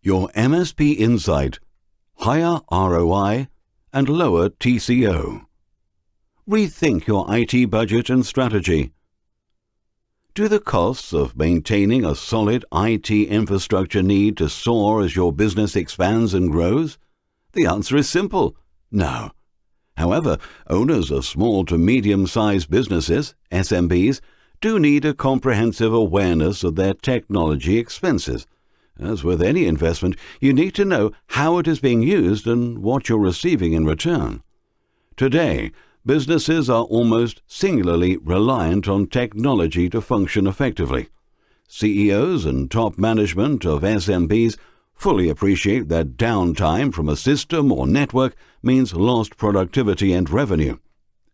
Your MSP insight: higher ROI and lower TCO. Rethink your IT budget and strategy. Do the costs of maintaining a solid IT infrastructure need to soar as your business expands and grows? The answer is simple: no. However, owners of small to medium-sized businesses, SMBs, do need a comprehensive awareness of their technology expenses. As with any investment, you need to know how it is being used and what you're receiving in return. Today, businesses are almost singularly reliant on technology to function effectively. CEOs and top management of SMBs fully appreciate that downtime from a system or network means lost productivity and revenue.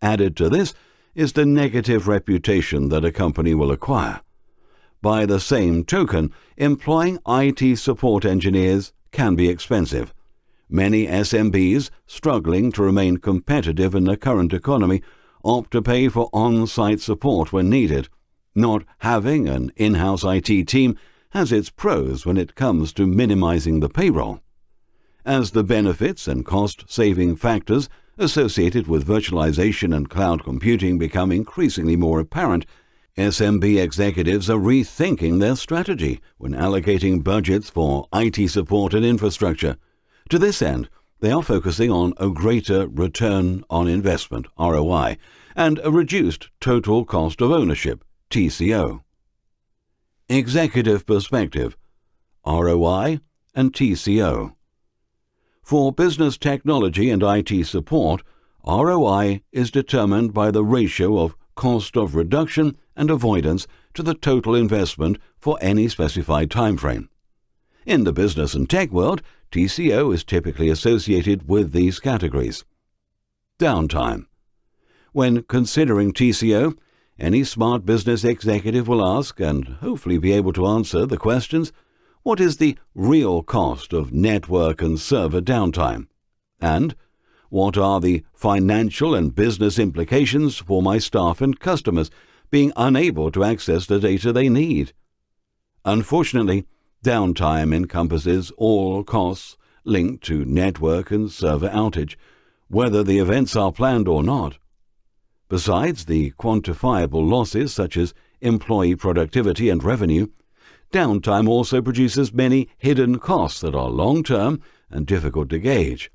Added to this is the negative reputation that a company will acquire. By the same token, employing IT support engineers can be expensive. Many SMBs, struggling to remain competitive in the current economy, opt to pay for on-site support when needed. Not having an in-house IT team has its pros when it comes to minimizing the payroll. As the benefits and cost-saving factors associated with virtualization and cloud computing become increasingly more apparent, SMB executives are rethinking their strategy when allocating budgets for IT support and infrastructure. To this end, they are focusing on a greater return on investment, ROI, and a reduced total cost of ownership, TCO. Executive perspective: ROI and TCO. For business technology and IT support, ROI is determined by the ratio of cost of reduction and avoidance to the total investment for any specified timeframe. In the business and tech world, TCO is typically associated with these categories. Downtime. When considering TCO, any smart business executive will ask, and hopefully be able to answer, the questions: what is the real cost of network and server downtime? And what are the financial and business implications for my staff and customers being unable to access the data they need? Unfortunately, downtime encompasses all costs linked to network and server outage, whether the events are planned or not. Besides the quantifiable losses such as employee productivity and revenue, downtime also produces many hidden costs that are long-term and difficult to gauge.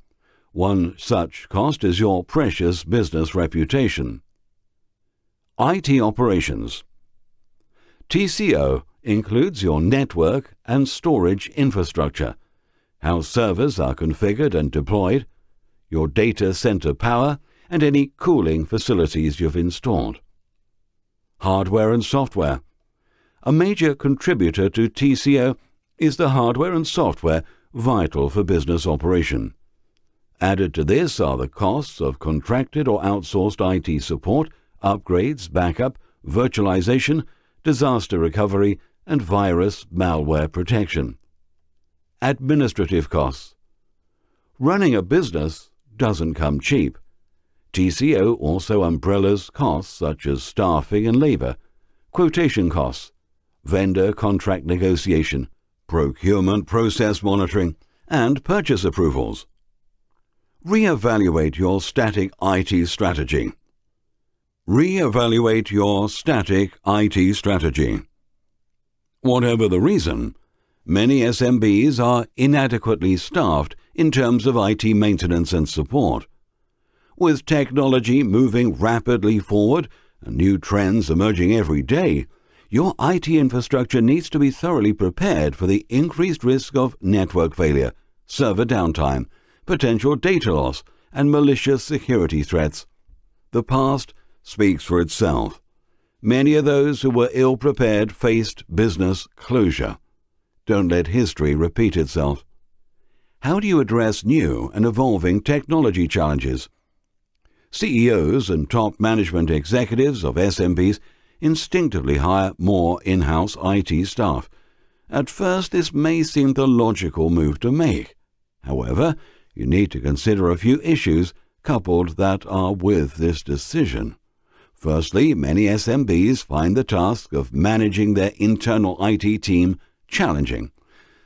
One such cost is your precious business reputation. IT operations. TCO includes your network and storage infrastructure, how servers are configured and deployed, your data center power, and any cooling facilities you've installed. Hardware and software. A major contributor to TCO is the hardware and software vital for business operation. Added to this are the costs of contracted or outsourced IT support, upgrades, backup, virtualization, disaster recovery, and virus malware protection. Administrative costs. Running a business doesn't come cheap. TCO also umbrellas costs such as staffing and labor, quotation costs, vendor contract negotiation, procurement process monitoring, and purchase approvals. Re-evaluate your static IT strategy. Re-evaluate your static IT strategy. Whatever the reason, many SMBs are inadequately staffed in terms of IT maintenance and support. With technology moving rapidly forward and new trends emerging every day, your IT infrastructure needs to be thoroughly prepared for the increased risk of network failure, server downtime, potential data loss, and malicious security threats. The past speaks for itself. Many of those who were ill-prepared faced business closure. Don't let history repeat itself. How do you address new and evolving technology challenges? CEOs and top management executives of SMBs instinctively hire more in-house IT staff. At first, this may seem the logical move to make. However, you need to consider a few issues coupled that are with this decision. Firstly, many SMBs find the task of managing their internal IT team challenging.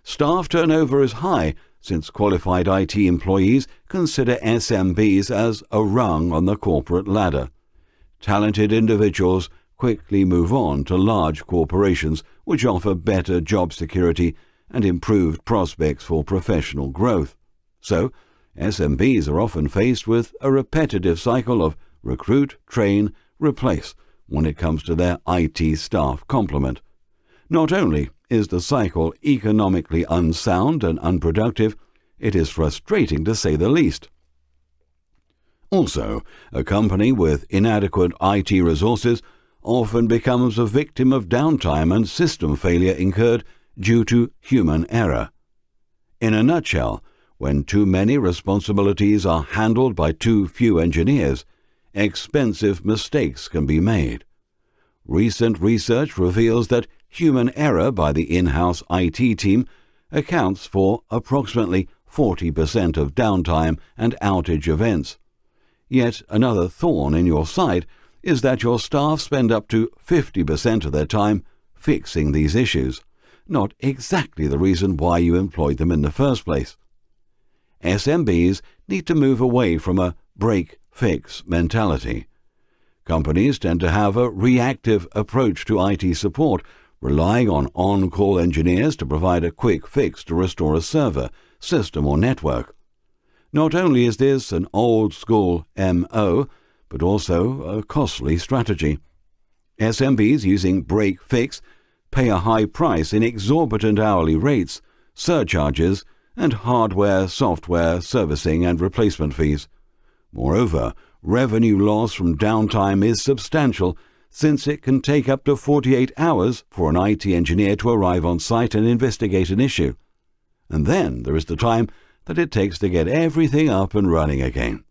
Staff turnover is high since qualified IT employees consider SMBs as a rung on the corporate ladder. Talented individuals quickly move on to large corporations which offer better job security and improved prospects for professional growth. So, SMBs are often faced with a repetitive cycle of recruit, train, replace when it comes to their IT staff complement. Not only is the cycle economically unsound and unproductive, it is frustrating to say the least. Also, a company with inadequate IT resources often becomes a victim of downtime and system failure incurred due to human error. In a nutshell, when too many responsibilities are handled by too few engineers, expensive mistakes can be made. Recent research reveals that human error by the in-house IT team accounts for approximately 40% of downtime and outage events. Yet another thorn in your side is that your staff spend up to 50% of their time fixing these issues, not exactly the reason why you employed them in the first place. SMBs need to move away from a break-fix mentality. Companies tend to have a reactive approach to IT support, relying on on-call engineers to provide a quick fix to restore a server, system or network. Not only is this an old-school MO, but also a costly strategy. SMBs using break-fix pay a high price in exorbitant hourly rates, surcharges, and hardware, software, servicing and replacement fees. Moreover, revenue loss from downtime is substantial, since it can take up to 48 hours for an IT engineer to arrive on site and investigate an issue. And then there is the time that it takes to get everything up and running again.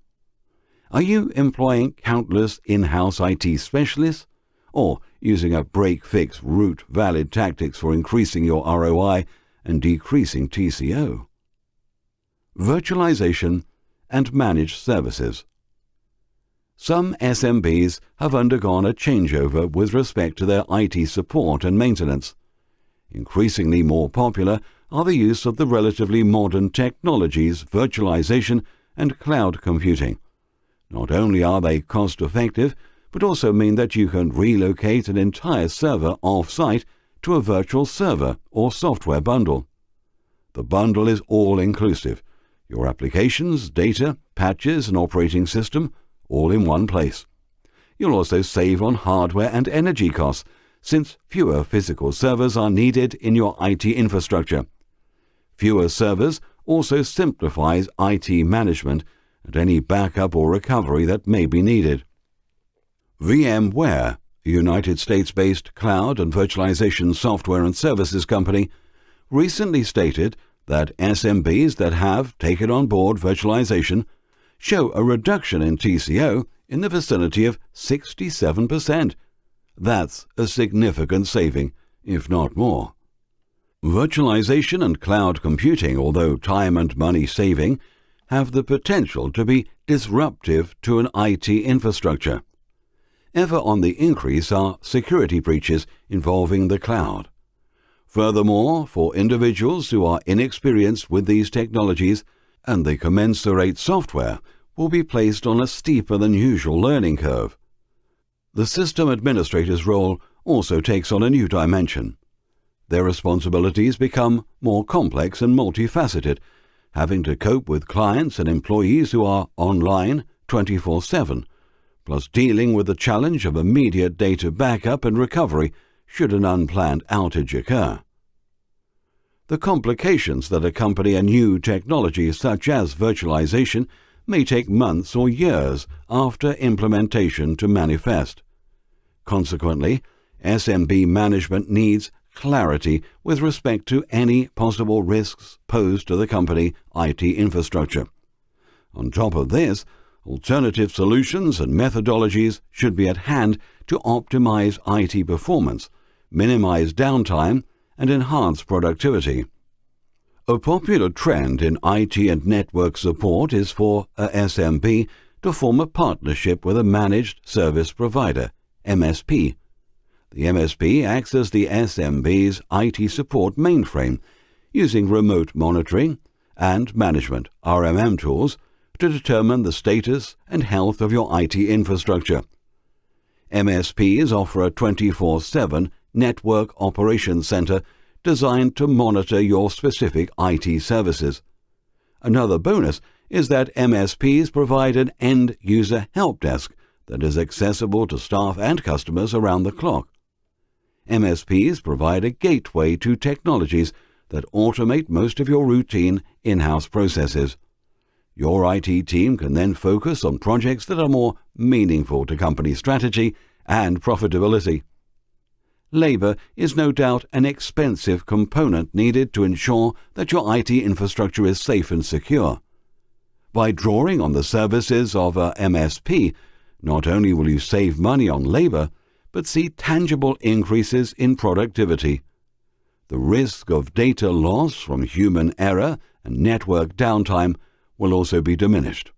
Are you employing countless in-house IT specialists, or using a break-fix route valid tactics for increasing your ROI and decreasing TCO? Virtualization and managed services. Some SMBs have undergone a changeover with respect to their IT support and maintenance. Increasingly more popular are the use of the relatively modern technologies virtualization and cloud computing. Not only are they cost-effective, but also mean that you can relocate an entire server off-site to a virtual server or software bundle. The bundle is all-inclusive. Your applications, data, patches and operating system, all in one place. You'll also save on hardware and energy costs, since fewer physical servers are needed in your IT infrastructure. Fewer servers also simplifies IT management and any backup or recovery that may be needed. VMware, a United States-based cloud and virtualization software and services company, recently stated that SMBs that have taken on board virtualization show a reduction in TCO in the vicinity of 67%. That's a significant saving, if not more. Virtualization and cloud computing, although time and money saving, have the potential to be disruptive to an IT infrastructure. Ever on the increase are security breaches involving the cloud. Furthermore, for individuals who are inexperienced with these technologies, and the commensurate software will be placed on a steeper than usual learning curve. The system administrator's role also takes on a new dimension. Their responsibilities become more complex and multifaceted, having to cope with clients and employees who are online 24/7, plus dealing with the challenge of immediate data backup and recovery should an unplanned outage occur. The complications that accompany a new technology such as virtualization may take months or years after implementation to manifest. Consequently, SMB management needs clarity with respect to any possible risks posed to the company IT infrastructure. On top of this, alternative solutions and methodologies should be at hand to optimize IT performance, minimize downtime, and enhance productivity. A popular trend in IT and network support is for a SMB to form a partnership with a managed service provider, MSP. The MSP acts as the SMB's IT support mainframe, using remote monitoring and management (RMM) tools to determine the status and health of your IT infrastructure. MSPs offer a 24/7 network operations center designed to monitor your specific IT services. Another bonus is that MSPs provide an end-user help desk that is accessible to staff and customers around the clock. MSPs provide a gateway to technologies that automate most of your routine in-house processes. Your IT team can then focus on projects that are more meaningful to company strategy and profitability. Labor is no doubt an expensive component needed to ensure that your IT infrastructure is safe and secure. By drawing on the services of a MSP, not only will you save money on labor, but see tangible increases in productivity. The risk of data loss from human error and network downtime will also be diminished.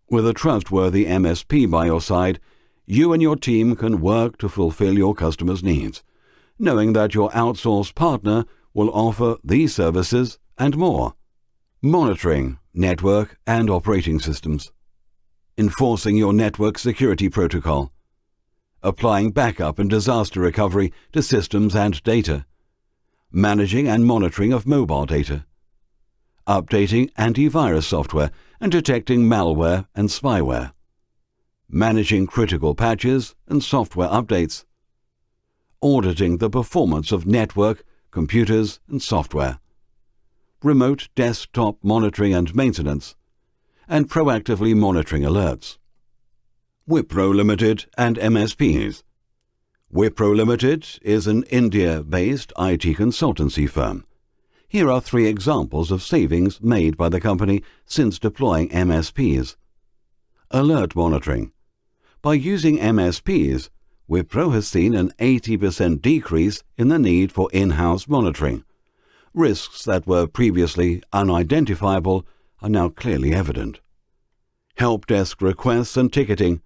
With a trustworthy MSP by your side, you and your team can work to fulfill your customers' needs, knowing that your outsourced partner will offer these services and more. Monitoring network and operating systems. Enforcing your network security protocol. Applying backup and disaster recovery to systems and data. Managing and monitoring of mobile data. Updating antivirus software and detecting malware and spyware. Managing critical patches and software updates. Auditing the performance of network, computers, and software. Remote desktop monitoring and maintenance. And proactively monitoring alerts. Wipro Limited and MSPs. Wipro Limited is an India-based IT consultancy firm. Here are 3 examples of savings made by the company since deploying MSPs. Alert monitoring. By using MSPs, Wipro has seen an 80% decrease in the need for in-house monitoring. Risks that were previously unidentifiable are now clearly evident. Help desk requests and ticketing.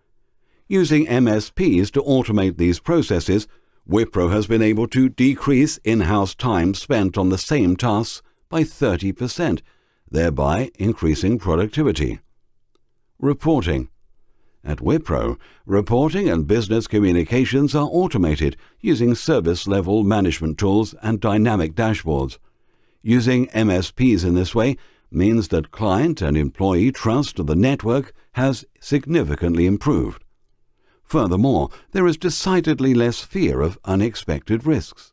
Using MSPs to automate these processes, Wipro has been able to decrease in-house time spent on the same tasks by 30%, thereby increasing productivity. Reporting. At Wipro, reporting and business communications are automated using service-level management tools and dynamic dashboards. Using MSPs in this way means that client and employee trust of the network has significantly improved. Furthermore, there is decidedly less fear of unexpected risks.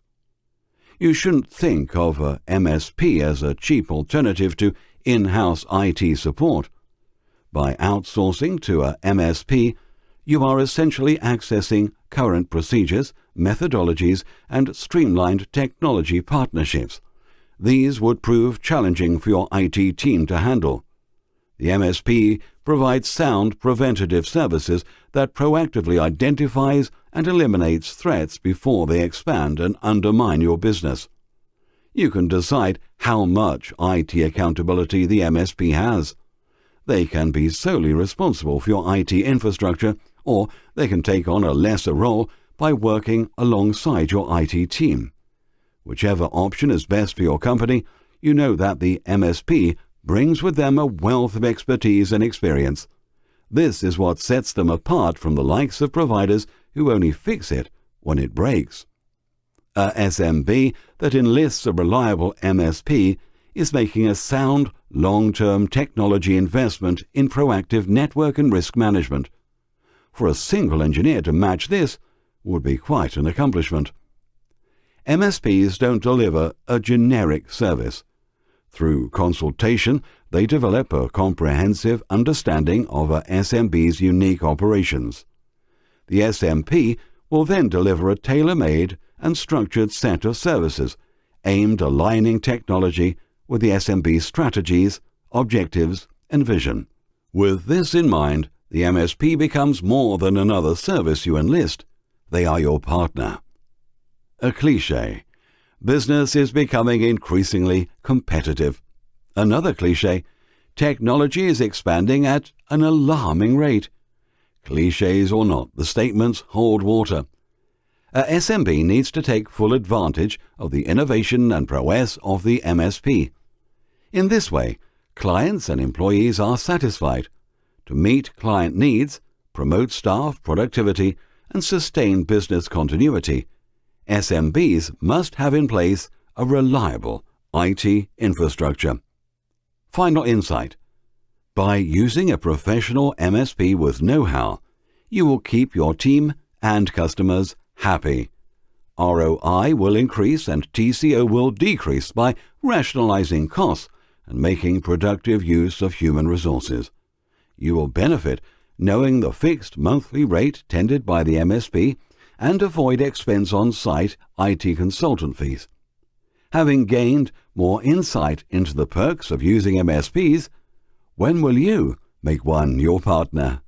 You shouldn't think of a MSP as a cheap alternative to in-house IT support. By outsourcing to a MSP, you are essentially accessing current procedures, methodologies, and streamlined technology partnerships. These would prove challenging for your IT team to handle. The MSP provides sound preventative services that proactively identifies and eliminates threats before they expand and undermine your business. You can decide how much IT accountability the MSP has. They can be solely responsible for your IT infrastructure, or they can take on a lesser role by working alongside your IT team. Whichever option is best for your company, you know that the MSP brings with them a wealth of expertise and experience. This is what sets them apart from the likes of providers who only fix it when it breaks. A SMB that enlists a reliable MSP is making a sound, long-term technology investment in proactive network and risk management. For a single engineer to match this would be quite an accomplishment. MSPs don't deliver a generic service. Through consultation, they develop a comprehensive understanding of a SMB's unique operations. The SMP will then deliver a tailor-made and structured set of services aimed at aligning technology with the SMB's strategies, objectives, and vision. With this in mind, the MSP becomes more than another service you enlist. They are your partner. A cliché. Business is becoming increasingly competitive. Another cliché. Technology is expanding at an alarming rate. Clichés or not, the statements hold water. A SMB needs to take full advantage of the innovation and prowess of the MSP. In this way, clients and employees are satisfied. To meet client needs, promote staff productivity, and sustain business continuity, SMBs must have in place a reliable IT infrastructure. Final insight. By using a professional MSP with know-how, you will keep your team and customers happy. ROI will increase and TCO will decrease by rationalizing costs and making productive use of human resources. You will benefit knowing the fixed monthly rate tendered by the MSP and avoid expense on-site IT consultant fees. Having gained more insight into the perks of using MSPs, when will you make one your partner?